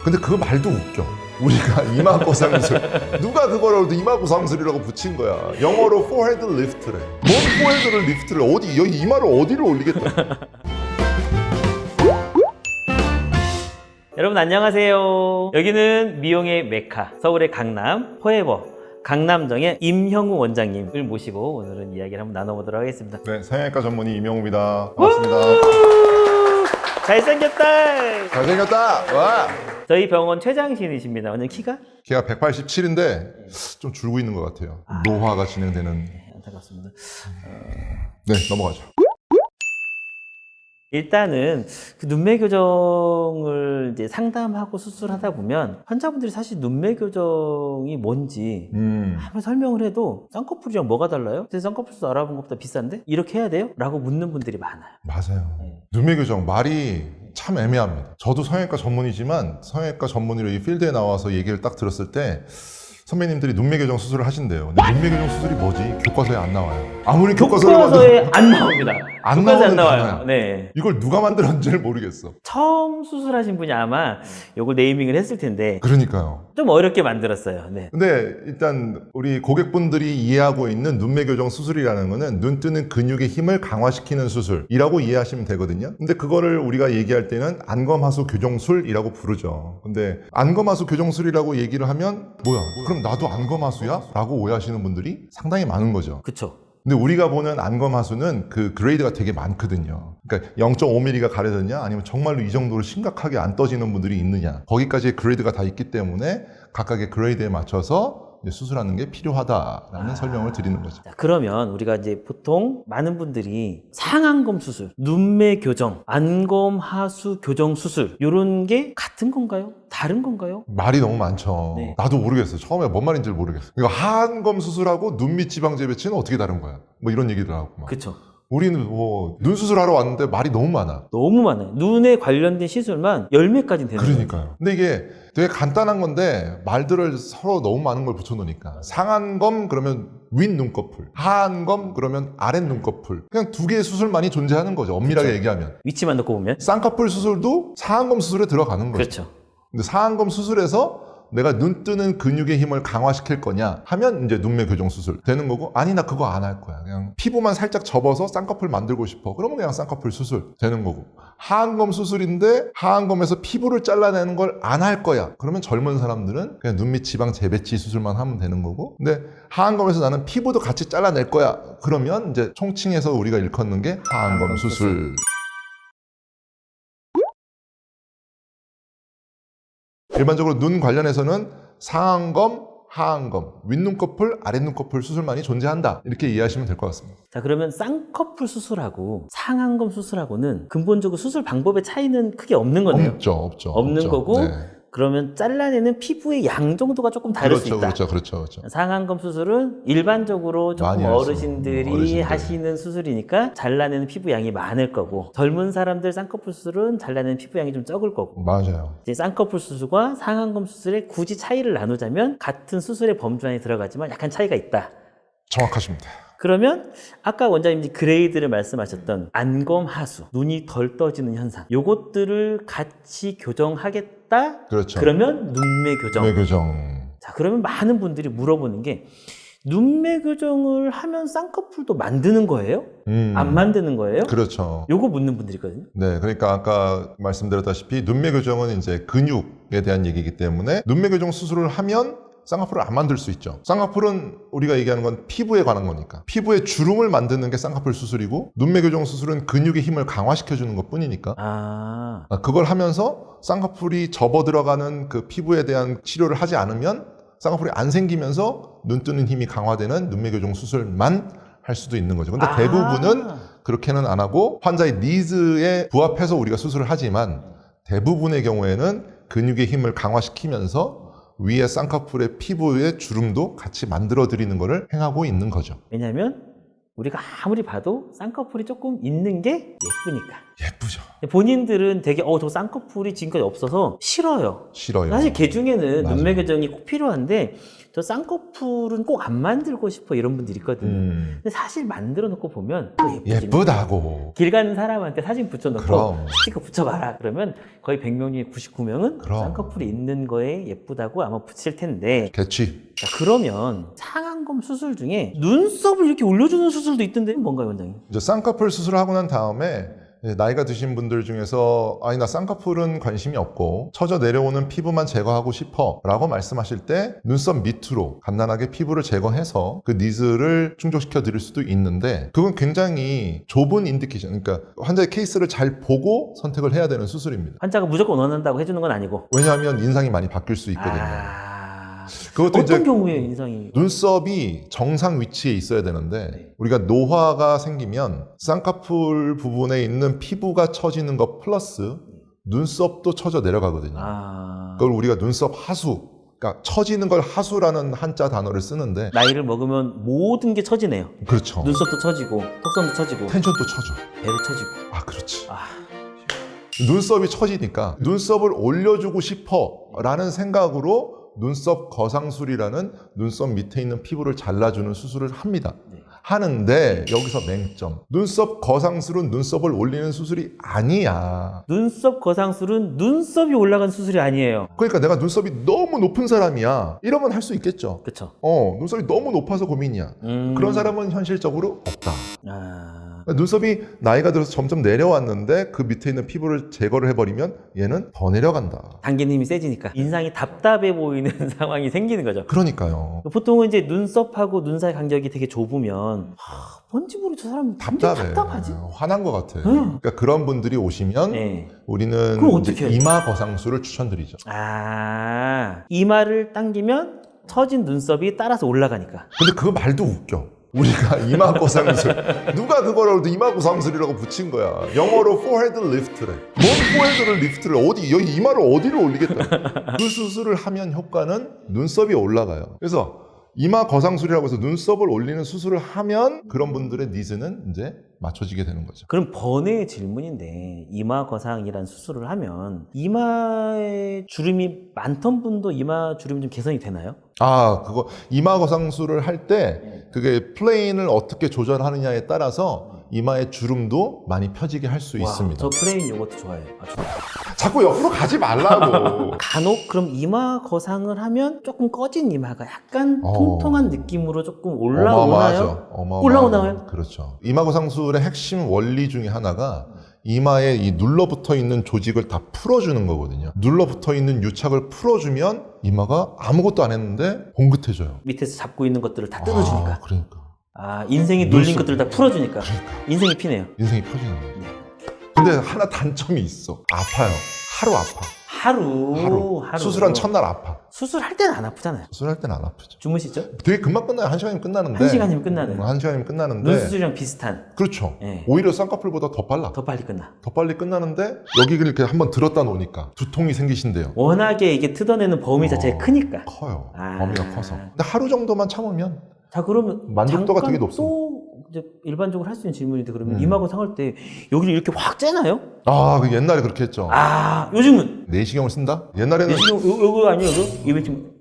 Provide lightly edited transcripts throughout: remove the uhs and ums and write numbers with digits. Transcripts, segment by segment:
근데 그 말도 웃겨. 우리가 이마거상술. 누가 그거를 이마거상술이라고 붙인 거야. 영어로 forehead lift래. 뭔 forehead를 lift를 어디 여기 이마를 어디로 올리겠다. 여러분 안녕하세요. 여기는 미용의 메카 서울의 강남 포에버 강남정의 임형우 원장님을 모시고 오늘은 이야기를 한번 나눠보도록 하겠습니다. 네, 성형외과 전문의 임영우입니다. 반갑습니다. 잘생겼다. 잘생겼다. 와. 저희 병원 최장신이십니다. 오늘 키가? 키가 187인데 좀 줄고 있는 것 같아요. 노화가 진행되는. 안타깝습니다. 네, 넘어가죠. 일단은 그 눈매 교정을 이제 상담하고 수술하다 보면 환자분들이 사실 눈매 교정이 뭔지 아무리 설명을 해도 쌍꺼풀이랑 뭐가 달라요? 쌍꺼풀 수술 알아본 것보다 비싼데? 이렇게 해야 돼요? 라고 묻는 분들이 많아요. 맞아요. 네. 눈매 교정 말이 참 애매합니다. 저도 성형외과 전문이지만 성형외과 전문의로 이 필드에 나와서 얘기를 딱 들었을 때 선배님들이 눈매 교정 수술을 하신대요. 근데 눈매 교정 수술이 뭐지? 교과서에 안 나와요. 아무리 교과서에 안 나옵니다. 안 교과서에 나오는 안 나와요. 단어야. 네. 이걸 누가 만들었는지를 모르겠어. 처음 수술하신 분이 아마 요걸 네이밍을 했을 텐데 그러니까요. 좀 어렵게 만들었어요. 네. 근데 일단 우리 고객분들이 이해하고 있는 눈매 교정 수술이라는 거는 눈 뜨는 근육의 힘을 강화시키는 수술이라고 이해하시면 되거든요. 근데 그거를 우리가 얘기할 때는 안검하수 교정술이라고 부르죠. 근데 안검하수 교정술이라고 얘기를 하면 뭐야? 그럼 나도 안검하수야? 라고 오해하시는 분들이 상당히 많은 거죠. 그쵸. 근데 우리가 보는 안검하수는 그 그레이드가 되게 많거든요. 그러니까 0.5mm가 가려졌냐 아니면 정말로 이 정도로 심각하게 안 떠지는 분들이 있느냐 거기까지의 그레이드가 다 있기 때문에 각각의 그레이드에 맞춰서 이제 수술하는 게 필요하다라는 설명을 드리는 거죠. 자, 그러면 우리가 이제 보통 많은 분들이 상안검 수술, 눈매 교정, 안검 하수 교정 수술 이런 게 같은 건가요? 다른 건가요? 말이 너무 많죠. 네. 나도 모르겠어요. 처음에 뭔 말인지 모르겠어요. 그러니까 하안검 수술하고 눈 밑 지방 재배치는 어떻게 다른 거야? 뭐 이런 얘기를 하고 막. 그쵸. 우리는 뭐 눈 수술하러 왔는데 말이 너무 많아. 너무 많아요. 눈에 관련된 시술만 10매까지 되는 거예요. 그러니까요. 근데 이게 되게 간단한 건데 말들을 서로 너무 많은 걸 붙여놓으니까 상안검 그러면 윗 눈꺼풀, 하안검 그러면 아랫 눈꺼풀 그냥 두 개의 수술만이 존재하는 거죠. 엄밀하게 그쵸. 얘기하면. 위치만 놓고 보면. 쌍꺼풀 수술도 상안검 수술에 들어가는 거죠. 그렇죠. 근데 상안검 수술에서 내가 눈 뜨는 근육의 힘을 강화시킬 거냐 하면 이제 눈매 교정 수술 되는 거고 아니 나 그거 안 할 거야 그냥 피부만 살짝 접어서 쌍꺼풀 만들고 싶어 그러면 그냥 쌍꺼풀 수술 되는 거고 하안검 수술인데 하안검에서 피부를 잘라내는 걸 안 할 거야 그러면 젊은 사람들은 그냥 눈 밑 지방 재배치 수술만 하면 되는 거고 근데 하안검에서 나는 피부도 같이 잘라낼 거야 그러면 이제 총칭해서 우리가 일컫는 게 하안검 수술. 일반적으로 눈 관련해서는 상안검, 하안검, 윗눈꺼풀, 아랫눈꺼풀 수술만이 존재한다. 이렇게 이해하시면 될 것 같습니다. 자, 그러면 쌍꺼풀 수술하고 상안검 수술하고는 근본적으로 수술 방법의 차이는 크게 없는 거네요. 없죠. 없는 거고 네. 그러면 잘라내는 피부의 양 정도가 조금 다를 수 있다. 그렇죠. 상안검 수술은 일반적으로 조금 많이 할 수, 어르신들이 어르신들. 하시는 수술이니까 잘라내는 피부 양이 많을 거고 젊은 사람들 쌍꺼풀 수술은 잘라내는 피부 양이 좀 적을 거고 맞아요. 이제 쌍꺼풀 수술과 상안검 수술의 굳이 차이를 나누자면 같은 수술의 범주 안에 들어가지만 약간 차이가 있다. 정확하십니다. 그러면 아까 원장님이 그레이드를 말씀하셨던 안검 하수, 눈이 덜 떠지는 현상 요것들을 같이 교정하겠다? 그렇죠. 그러면 눈매 교정. 눈매 교정. 자, 그러면 많은 분들이 물어보는 게 눈매 교정을 하면 쌍꺼풀도 만드는 거예요? 안 만드는 거예요? 그렇죠. 요거 묻는 분들이 있거든요. 네, 그러니까 아까 말씀드렸다시피 눈매 교정은 이제 근육에 대한 얘기이기 때문에 눈매 교정 수술을 하면 쌍꺼풀을 안 만들 수 있죠. 쌍꺼풀은 우리가 얘기하는 건 피부에 관한 거니까 피부에 주름을 만드는 게 쌍꺼풀 수술이고 눈매 교정 수술은 근육의 힘을 강화시켜주는 것 뿐이니까 그걸 하면서 쌍꺼풀이 접어 들어가는 그 피부에 대한 치료를 하지 않으면 쌍꺼풀이 안 생기면서 눈 뜨는 힘이 강화되는 눈매 교정 수술만 할 수도 있는 거죠. 근데 대부분은 그렇게는 안 하고 환자의 니즈에 부합해서 우리가 수술을 하지만 대부분의 경우에는 근육의 힘을 강화시키면서 위에 쌍꺼풀의 피부의 주름도 같이 만들어 드리는 것을 행하고 있는 거죠. 왜냐하면 우리가 아무리 봐도 쌍꺼풀이 조금 있는 게 예쁘니까. 예쁘죠. 본인들은 되게 저 쌍꺼풀이 지금까지 없어서 싫어요. 싫어요. 사실 개 중에는 맞아요. 눈매 교정이 꼭 필요한데 저 쌍꺼풀은 꼭 안 만들고 싶어 이런 분들이 있거든요. 근데 사실 만들어 놓고 보면 또 예쁘지. 예쁘다고. 길 가는 사람한테 사진 붙여놓고 그럼. 스티커 붙여봐라 그러면 거의 100명 중에 99명은 그럼. 쌍꺼풀이 있는 거에 예쁘다고 아마 붙일 텐데 개취. 자, 그러면 상안검 수술 중에 눈썹을 이렇게 올려주는 수술도 있던데 뭔가요, 원장님? 이제 쌍꺼풀 수술을 하고 난 다음에 나이가 드신 분들 중에서 아니 나 쌍꺼풀은 관심이 없고 처져 내려오는 피부만 제거하고 싶어 라고 말씀하실 때 눈썹 밑으로 간단하게 피부를 제거해서 그 니즈를 충족시켜 드릴 수도 있는데 그건 굉장히 좁은 인디케이션, 그러니까 환자의 케이스를 잘 보고 선택을 해야 되는 수술입니다. 환자가 무조건 원한다고 해주는 건 아니고. 왜냐하면 인상이 많이 바뀔 수 있거든요. 그것도 어떤 이제 경우에 인상이 눈썹이 정상 위치에 있어야 되는데 우리가 노화가 생기면 쌍꺼풀 부분에 있는 피부가 처지는 것 플러스 눈썹도 처져 내려가거든요. 그걸 우리가 눈썹 하수, 그러니까 처지는 걸 하수라는 한자 단어를 쓰는데 나이를 먹으면 모든 게 처지네요. 그렇죠. 눈썹도 처지고 턱선도 처지고 텐션도 처져. 배도 처지고. 아 그렇지. 아, 눈썹이 처지니까 눈썹을 올려주고 싶어 라는 생각으로 눈썹 거상술이라는 눈썹 밑에 있는 피부를 잘라주는 수술을 합니다. 하는데 여기서 맹점. 눈썹 거상술은 눈썹을 올리는 수술이 아니야. 눈썹 거상술은 눈썹이 올라간 수술이 아니에요. 그러니까 내가 눈썹이 너무 높은 사람이야. 이러면 할 수 있겠죠. 그쵸? 눈썹이 너무 높아서 고민이야. 그런 사람은 현실적으로 없다. 눈썹이 나이가 들어서 점점 내려왔는데 그 밑에 있는 피부를 제거를 해버리면 얘는 더 내려간다. 당기는 힘이 세지니까 인상이 답답해 보이는 상황이 생기는 거죠. 그러니까요. 보통은 이제 눈썹하고 눈 사이 간격이 되게 좁으면 뭔지 모르 저 사람 답답해. 답답하지? 화난 것 같아. 응. 그러니까 그런 분들이 오시면 네. 우리는 그럼 이제 어떻게 해요? 이마 거상술을 추천드리죠. 이마를 당기면 처진 눈썹이 따라서 올라가니까. 근데 그 말도 웃겨. 우리가 이마 거상술 누가 그거를 이마 거상술이라고 붙인 거야. 영어로 forehead lift래. 뭔 forehead를 lift를 어디 여기 이마를 어디를 올리겠다. 그 수술을 하면 효과는 눈썹이 올라가요. 그래서 이마 거상술이라고 해서 눈썹을 올리는 수술을 하면 그런 분들의 니즈는 이제 맞춰지게 되는 거죠. 그럼 번외의 질문인데 이마 거상이란 수술을 하면 이마에 주름이 많던 분도 이마 주름이 좀 개선이 되나요? 그거 이마 거상술을 할 때 그게 플레인을 어떻게 조절하느냐에 따라서 이마의 주름도 많이 펴지게 할 수 있습니다. 저 플레인 요거트 좋아해요. 좋아요. 자꾸 옆으로 가지 말라고. 간혹 그럼 이마 거상을 하면 조금 꺼진 이마가 약간 통통한 느낌으로 조금 올라오나요? 올라오나요? 그렇죠. 이마 거상술의 핵심 원리 중에 하나가 이마에 이 눌러붙어 있는 조직을 다 풀어주는 거거든요. 눌러붙어 있는 유착을 풀어주면 이마가 아무것도 안 했는데 봉긋해져요. 밑에서 잡고 있는 것들을 다 뜯어주니까. 그러니까. 인생이 눌린 것들을 다 풀어주니까. 인생이 피네요. 인생이 펴지는 거예요. 근데 하나 단점이 있어. 아파요. 하루 아파. 하루. 수술한 첫날 아파. 수술할 때는 안 아프잖아요. 수술할 때는 안 아프죠. 주무시죠? 되게 금방 끝나요. 1시간이면 끝나는데. 1시간이면 끝나는. 1시간이면 끝나는데. 눈수술이랑 비슷한. 그렇죠. 네. 오히려 쌍꺼풀보다 더 빨라. 더 빨리 끝나. 더 빨리 끝나는데 여기를 이렇게 한번 들었다 놓으니까 두통이 생기신대요. 워낙에 이게 뜯어내는 범위 자체가 크니까. 커요. 범위가 커서. 근데 하루 정도만 참으면 자, 그러면 만족도가 잠깐 되게 높습니다. 또 이제 일반적으로 할 수 있는 질문인데 그러면 이마 거상할 때 여기를 이렇게 확 째나요? 그 옛날에 그렇게 했죠. 요즘은 내시경을 쓴다? 옛날에는 요거 아니에요? 이거 지금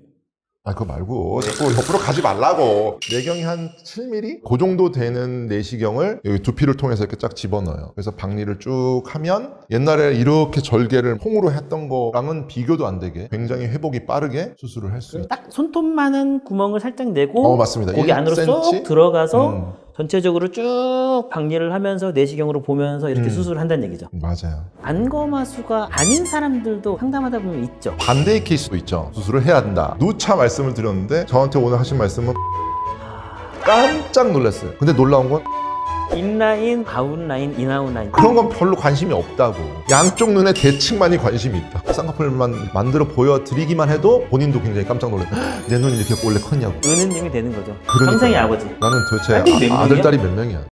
그거 말고 자꾸 옆으로 가지 말라고. 내경이 한 7mm? 그 정도 되는 내시경을 여기 두피를 통해서 이렇게 쫙 집어넣어요. 그래서 박리를 쭉 하면 옛날에 이렇게 절개를 콩으로 했던 거랑은 비교도 안 되게 굉장히 회복이 빠르게 수술을 할 수 있어요. 딱 손톱만한 구멍을 살짝 내고 맞습니다. 거기 안으로 1cm? 쏙 들어가서 전체적으로 쭉 박리를 하면서 내시경으로 보면서 이렇게 수술을 한다는 얘기죠. 맞아요. 안검하수가 아닌 사람들도 상담하다 보면 있죠. 반대의 케이스도 있죠. 수술을 해야 한다. 누차 말씀을 드렸는데 저한테 오늘 하신 말씀은 깜짝 놀랐어요. 근데 놀라운 건 인라인, 아웃라인, 인아웃라인. 그런 건 별로 관심이 없다고. 양쪽 눈에 대칭만이 관심이 있다. 쌍꺼풀만 만들어 보여드리기만 해도 본인도 굉장히 깜짝 놀라요. 내 눈이 이렇게 원래 컸냐고. 은은님이 되는 거죠. 그러니까요. 평생의 아버지. 나는 도대체 아들이 몇 아들, 명이야? 딸이 몇 명이야.